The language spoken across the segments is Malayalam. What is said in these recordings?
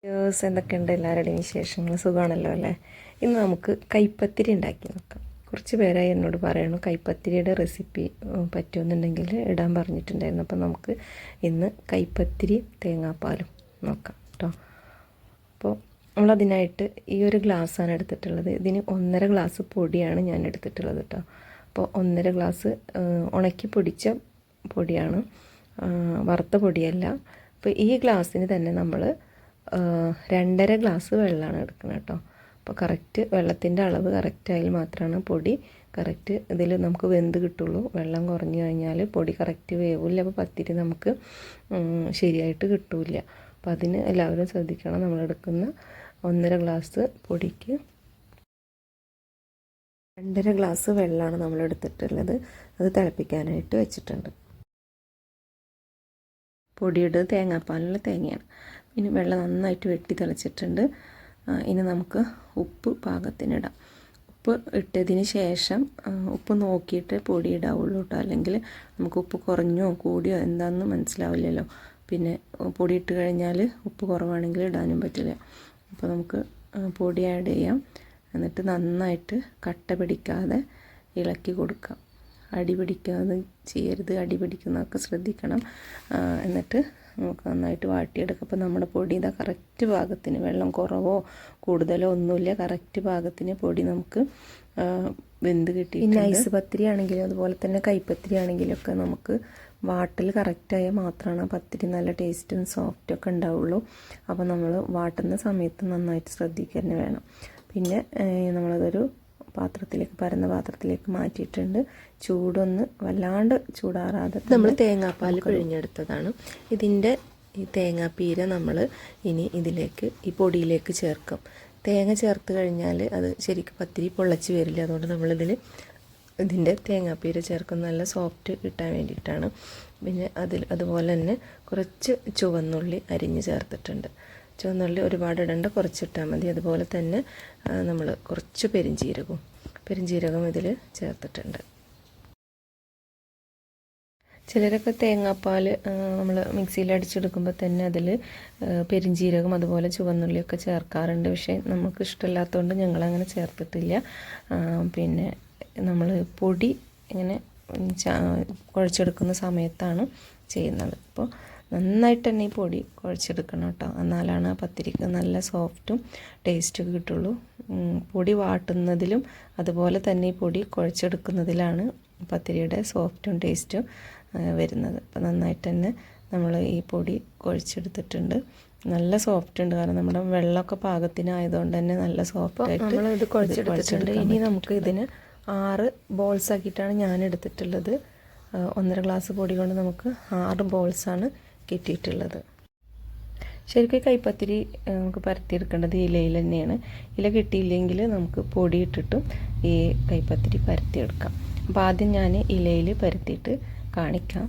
എന്തൊക്കെയുണ്ട് എല്ലാവരുടെയും വിശേഷങ്ങൾ? സുഖമാണല്ലോ അല്ലേ? ഇന്ന് നമുക്ക് കൈപ്പത്തിരി ഉണ്ടാക്കി നോക്കാം. കുറച്ച് പേരായി എന്നോട് പറയണു കൈപ്പത്തിരിയുടെ റെസിപ്പി പറ്റുമെന്നുണ്ടെങ്കിൽ ഇടാൻ പറഞ്ഞിട്ടുണ്ടായിരുന്നു. അപ്പം നമുക്ക് ഇന്ന് കൈപ്പത്തിരി തേങ്ങാപ്പാലും നോക്കാം കേട്ടോ. അപ്പോൾ നമ്മളതിനായിട്ട് ഈ ഒരു ഗ്ലാസ്സാണ് എടുത്തിട്ടുള്ളത്. ഇതിന് 1.5 ഗ്ലാസ് പൊടിയാണ് ഞാൻ എടുത്തിട്ടുള്ളത് കേട്ടോ. അപ്പോൾ 1.5 ഗ്ലാസ് ഉണക്കി പൊടിച്ച പൊടിയാണ്, വറുത്ത പൊടിയല്ല. അപ്പോൾ ഈ ഗ്ലാസ്സിന് തന്നെ നമ്മൾ 2.5 ഗ്ലാസ് വെള്ളമാണ് എടുക്കുന്നത് കേട്ടോ. അപ്പോൾ കറക്റ്റ് വെള്ളത്തിൻ്റെ അളവ് കറക്റ്റായാൽ മാത്രമാണ് പൊടി കറക്റ്റ് ഇതിൽ നമുക്ക് വെന്ത് കിട്ടുള്ളൂ. വെള്ളം കുറഞ്ഞു കഴിഞ്ഞാൽ പൊടി കറക്റ്റ് വേവില്ല. അപ്പോൾ പത്തിരി നമുക്ക് ശരിയായിട്ട് കിട്ടില്ല. അപ്പോൾ അതിന് എല്ലാവരും ശ്രദ്ധിക്കണം. നമ്മളെടുക്കുന്ന 1.5 ഗ്ലാസ് പൊടിക്ക് 2.5 ഗ്ലാസ് വെള്ളമാണ് നമ്മൾ എടുത്തിട്ടുള്ളത്. അത് തിളപ്പിക്കാനായിട്ട് വെച്ചിട്ടുണ്ട്. പൊടിയുടെ തേങ്ങാപ്പാലുള്ള തേങ്ങയാണ്. ഇനി വെള്ളം നന്നായിട്ട് വെട്ടി തിളച്ചിട്ടുണ്ട്. ഇനി നമുക്ക് ഉപ്പ് പാകത്തിനിടാം. ഉപ്പ് ഇട്ടതിന് ശേഷം ഉപ്പ് നോക്കിയിട്ട് പൊടി ഇടാവുള്ളൂ കേട്ടോ. അല്ലെങ്കിൽ നമുക്ക് ഉപ്പ് കുറഞ്ഞോ കൂടിയോ എന്താണെന്ന് മനസ്സിലാവില്ലല്ലോ. പിന്നെ പൊടി ഇട്ട് കഴിഞ്ഞാൽ ഉപ്പ് കുറവാണെങ്കിൽ ഇടാനും പറ്റില്ല. അപ്പോൾ നമുക്ക് പൊടി ആഡ് ചെയ്യാം. എന്നിട്ട് നന്നായിട്ട് കട്ട പിടിക്കാതെ ഇളക്കി കൊടുക്കാം. അടി പിടിക്കാതെ ചെയ്യരുത്. അടി പിടിക്കുന്നതൊക്കെ ശ്രദ്ധിക്കണം. എന്നിട്ട് നമുക്ക് നന്നായിട്ട് വാട്ടിയെടുക്കാം. അപ്പോൾ നമ്മുടെ പൊടി ഇതാ കറക്റ്റ് പാകത്തിന്, വെള്ളം കുറവോ കൂടുതലോ ഒന്നുമില്ല, കറക്റ്റ് പാകത്തിന് പൊടി നമുക്ക് വെന്ത് കിട്ടി. പിന്നെ ഐസ് പത്തിരി ആണെങ്കിലും അതുപോലെ തന്നെ കൈപ്പത്തിരി ആണെങ്കിലും ഒക്കെ നമുക്ക് വാട്ടൽ കറക്റ്റായാൽ മാത്രമാണ് പത്തിരി നല്ല ടേസ്റ്റും സോഫ്റ്റും ഒക്കെ ഉണ്ടാവുള്ളൂ. അപ്പോൾ നമ്മൾ വാട്ടുന്ന സമയത്ത് നന്നായിട്ട് ശ്രദ്ധിക്കുക തന്നെ വേണം. പിന്നെ നമ്മളതൊരു പാത്രത്തിലേക്ക്, പരന്ന പാത്രത്തിലേക്ക് മാറ്റിയിട്ടുണ്ട്. ചൂടൊന്ന് വല്ലാണ്ട് ചൂടാറാതെ നമ്മൾ തേങ്ങാപ്പാൽ പിഴിഞ്ഞെടുത്തതാണ്. ഇതിൻ്റെ ഈ തേങ്ങാപ്പീര നമ്മൾ ഇനി ഇതിലേക്ക് ഈ പൊടിയിലേക്ക് ചേർക്കും. തേങ്ങ ചേർത്ത് കഴിഞ്ഞാൽ അത് ശരിക്കും പത്തിരി പൊള്ളച്ച് വരില്ല. അതുകൊണ്ട് നമ്മളിതിൽ ഇതിൻ്റെ തേങ്ങാപ്പീര ചേർക്കും, നല്ല സോഫ്റ്റ് കിട്ടാൻ വേണ്ടിയിട്ടാണ്. പിന്നെ അതുപോലെ തന്നെ കുറച്ച് ചുവന്നുള്ളി അരിഞ്ഞ് ചേർത്തിട്ടുണ്ട്. ചുവന്നുള്ളി ഒരുപാട് ഇടേണ്ട, കുറച്ചിട്ടാൽ മതി. അതുപോലെ തന്നെ നമ്മൾ കുറച്ച് പെരിഞ്ജീരകം ഇതിൽ ചേർത്തിട്ടുണ്ട്. ചിലരൊക്കെ തേങ്ങാപ്പാൽ നമ്മൾ മിക്സിയിൽ അടിച്ചെടുക്കുമ്പോൾ തന്നെ അതിൽ പെരിഞ്ജീരകം അതുപോലെ ചുവന്നുള്ളിയൊക്കെ ചേർക്കാറുണ്ട്. പക്ഷേ നമുക്ക് ഇഷ്ടമില്ലാത്തതുകൊണ്ട് ഞങ്ങളങ്ങനെ ചേർത്തിട്ടില്ല. പിന്നെ നമ്മൾ പൊടി ഇങ്ങനെ കുഴച്ചെടുക്കുന്ന സമയത്താണ് ചെയ്യുന്നത്. അപ്പോൾ നന്നായിട്ട് തന്നെ ഈ പൊടി കുഴച്ചെടുക്കണം കേട്ടോ. എന്നാലാണ് ആ പത്തിരിക്ക് നല്ല സോഫ്റ്റും ടേസ്റ്റും കിട്ടുള്ളൂ. പൊടി വാട്ടുന്നതിലും അതുപോലെ തന്നെ ഈ പൊടി കുഴച്ചെടുക്കുന്നതിലാണ് പത്തിരിയുടെ സോഫ്റ്റും ടേസ്റ്റും വരുന്നത്. അപ്പോൾ നന്നായിട്ട് തന്നെ നമ്മൾ ഈ പൊടി കുഴച്ചെടുത്തിട്ടുണ്ട്. നല്ല സോഫ്റ്റ് ഉണ്ട്, കാരണം നമ്മുടെ വെള്ളമൊക്കെ പാകത്തിനായതുകൊണ്ട് തന്നെ നല്ല സോഫ്റ്റായിട്ട് നമ്മളിത് കുഴച്ചെടുത്തിട്ടുണ്ട്. ഇനി നമുക്ക് ഇതിന് 6 ബോൾസ് ആക്കിയിട്ടാണ് ഞാൻ എടുത്തിട്ടുള്ളത്. 1.5 ഗ്ലാസ് പൊടി കൊണ്ട് നമുക്ക് 6 ബോൾസാണ് കിട്ടിയിട്ടുള്ളത്. ശരിക്കും കൈപ്പത്തിരി നമുക്ക് പരത്തിയെടുക്കേണ്ടത് ഇലയിൽ തന്നെയാണ്. ഇല കിട്ടിയില്ലെങ്കിൽ നമുക്ക് പൊടി ഇട്ടിട്ടും ഈ കൈപ്പത്തിരി പരത്തിയെടുക്കാം. അപ്പോൾ ആദ്യം ഞാൻ ഇലയിൽ പരത്തിയിട്ട് കാണിക്കാം.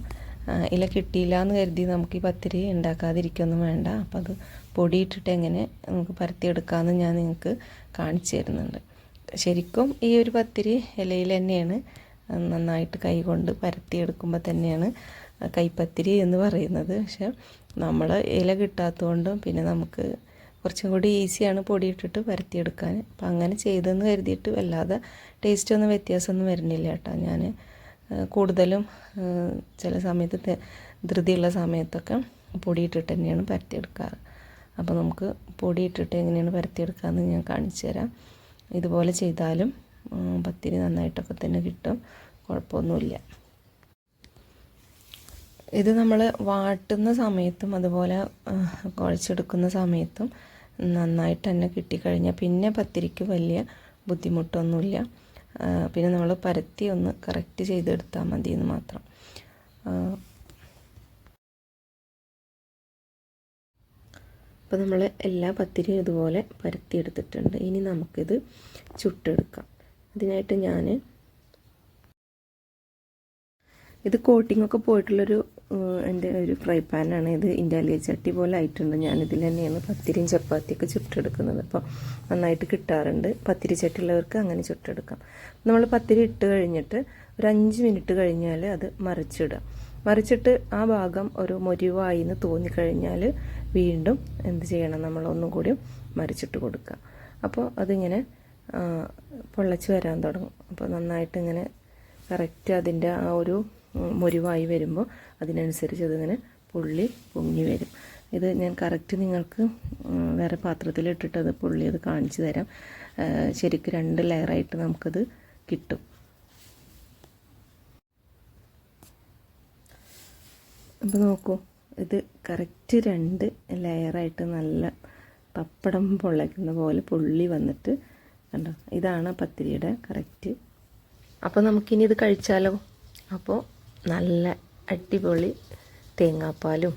ഇല കിട്ടിയില്ല എന്ന് കരുതി നമുക്ക് ഈ പത്തിരി ഉണ്ടാക്കാതിരിക്കൊന്നും വേണ്ട. അപ്പോൾ അത് പൊടിയിട്ടിട്ട് എങ്ങനെ നമുക്ക് പരത്തിയെടുക്കാമെന്ന് ഞാൻ നിങ്ങൾക്ക് കാണിച്ചു തരുന്നുണ്ട്. ശരിക്കും ഈ ഒരു പത്തിരി ഇലയിൽ തന്നെയാണ് നന്നായിട്ട് കൈ കൊണ്ട് പരത്തിയെടുക്കുമ്പോൾ തന്നെയാണ് കൈപ്പത്തിരി എന്ന് പറയുന്നത്. പക്ഷെ നമ്മൾ ഇല കിട്ടാത്തതുകൊണ്ടും പിന്നെ നമുക്ക് കുറച്ചും കൂടി ഈസിയാണ് പൊടിയിട്ടിട്ട് പരത്തിയെടുക്കാൻ. അപ്പം അങ്ങനെ ചെയ്തെന്ന് കരുതിയിട്ട് വല്ലാതെ ടേസ്റ്റൊന്നും വ്യത്യാസമൊന്നും വരുന്നില്ല കേട്ടോ. ഞാൻ കൂടുതലും ചില സമയത്ത് ധൃതിയുള്ള സമയത്തൊക്കെ പൊടിയിട്ടിട്ട് തന്നെയാണ് പരത്തിയെടുക്കാറ്. അപ്പോൾ നമുക്ക് പൊടിയിട്ടിട്ട് എങ്ങനെയാണ് പരത്തിയെടുക്കാമെന്ന് ഞാൻ കാണിച്ചു തരാം. ഇതുപോലെ ചെയ്താലും പത്തിരി നന്നായിട്ടൊക്കെ തന്നെ കിട്ടും, കുഴപ്പമൊന്നുമില്ല. ഇത് നമ്മൾ വാട്ടുന്ന സമയത്തും അതുപോലെ കുഴച്ചെടുക്കുന്ന സമയത്തും നന്നായിട്ട് തന്നെ കിട്ടിക്കഴിഞ്ഞാൽ പിന്നെ പത്തിരിക്ക് വലിയ ബുദ്ധിമുട്ടൊന്നുമില്ല. പിന്നെ നമ്മൾ പരത്തി ഒന്ന് കറക്റ്റ് ചെയ്തെടുത്താൽ മതി എന്ന് മാത്രം. അപ്പോൾ നമ്മൾ എല്ലാ പത്തിരിയും ഇതുപോലെ പരത്തിയെടുത്തിട്ടുണ്ട്. ഇനി നമുക്കിത് ചുട്ടെടുക്കാം. അതിനായിട്ട് ഞാൻ ഇത് കോട്ടിങ്ങൊക്കെ പോയിട്ടുള്ളൊരു എൻ്റെ ഒരു ഫ്രൈ പാനാണ്. ഇത് ഇൻഡാലിയ ചട്ടി പോലെ ആയിട്ടുണ്ട്. ഞാനിതിൽ തന്നെയാണ് പത്തിരിയും ചപ്പാത്തിയൊക്കെ ചുട്ടെടുക്കുന്നത്. അപ്പോൾ നന്നായിട്ട് കിട്ടാറുണ്ട്. പത്തിരി ചട്ടിയുള്ളവർക്ക് അങ്ങനെ ചുട്ടെടുക്കാം. നമ്മൾ പത്തിരി ഇട്ട് കഴിഞ്ഞിട്ട് ഒരു 5 മിനിറ്റ് കഴിഞ്ഞാൽ അത് മറിച്ചിടുക. മറിച്ചിട്ട് ആ ഭാഗം ഒരു മൊരിവായി എന്ന് തോന്നിക്കഴിഞ്ഞാൽ വീണ്ടും എന്ത് ചെയ്യണം, നമ്മൾ ഒന്നും കൂടി മറിച്ചിട്ട് കൊടുക്കുക. അപ്പോൾ അതിങ്ങനെ പൊള്ളച്ച് വരാൻ തുടങ്ങും. അപ്പോൾ നന്നായിട്ട് ഇങ്ങനെ കറക്റ്റ് അതിൻ്റെ ആ ഒരു മൊരിവായി വരുമ്പോൾ അതിനനുസരിച്ച് അതിങ്ങനെ പൊങ്ങി വരും. ഇത് ഞാൻ കറക്റ്റ് നിങ്ങൾക്ക് വേറെ പാത്രത്തിലിട്ടിട്ട് അത് അത് കാണിച്ചു തരാം. ശരിക്കും 2 ലെയറായിട്ട് നമുക്കത് കിട്ടും. അപ്പോൾ നോക്കൂ, ഇത് കറക്റ്റ് 2 ലെയറായിട്ട് നല്ല പപ്പടം പൊള്ളയ്ക്കുന്ന പോലെ പൊള്ളി വന്നിട്ട് കണ്ടോ, ഇതാണ് പത്തിരിയുടെ കറക്റ്റ്. അപ്പോൾ നമുക്കിനി ഇത് കഴിച്ചാലോ. അപ്പോൾ നല്ല അടിപൊളി തേങ്ങാപ്പാലും,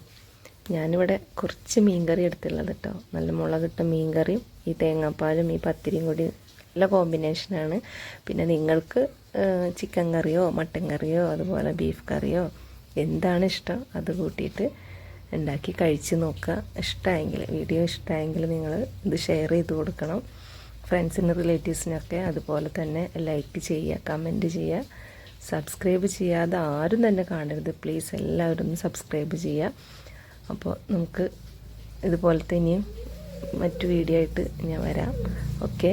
ഞാനിവിടെ കുറച്ച് മീൻകറി എടുത്തുള്ളത് കേട്ടോ, നല്ല മുളകിട്ട മീൻകറിയും ഈ തേങ്ങാപ്പാലും ഈ പത്തിരിയും കൂടി നല്ല കോമ്പിനേഷനാണ്. പിന്നെ നിങ്ങൾക്ക് ചിക്കൻ കറിയോ മട്ടൻ കറിയോ അതുപോലെ ബീഫ് കറിയോ എന്താണ് ഇഷ്ടം അത് കൂട്ടിയിട്ട് ഉണ്ടാക്കി കഴിച്ച് നോക്കുക. ഇഷ്ടമായെങ്കിൽ, വീഡിയോ ഇഷ്ടമായെങ്കിൽ നിങ്ങൾ ഇത് ഷെയർ ചെയ്ത് കൊടുക്കണം ഫ്രണ്ട്സിനും റിലേറ്റീവ്സിനൊക്കെ. അതുപോലെ തന്നെ ലൈക്ക് ചെയ്യുക, കമൻറ്റ് ചെയ്യുക. സബ്സ്ക്രൈബ് ചെയ്യാതെ ആരും തന്നെ കാണരുത് പ്ലീസ്, എല്ലാവരും ഒന്ന് സബ്സ്ക്രൈബ് ചെയ്യുക. അപ്പോൾ നമുക്ക് ഇതുപോലത്തെ ഇനിയും മറ്റു വീഡിയോ ആയിട്ട് ഞാൻ വരാം. ഓക്കെ,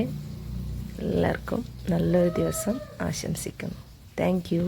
എല്ലാവർക്കും നല്ലൊരു ദിവസം ആശംസിക്കുന്നു. Thank you.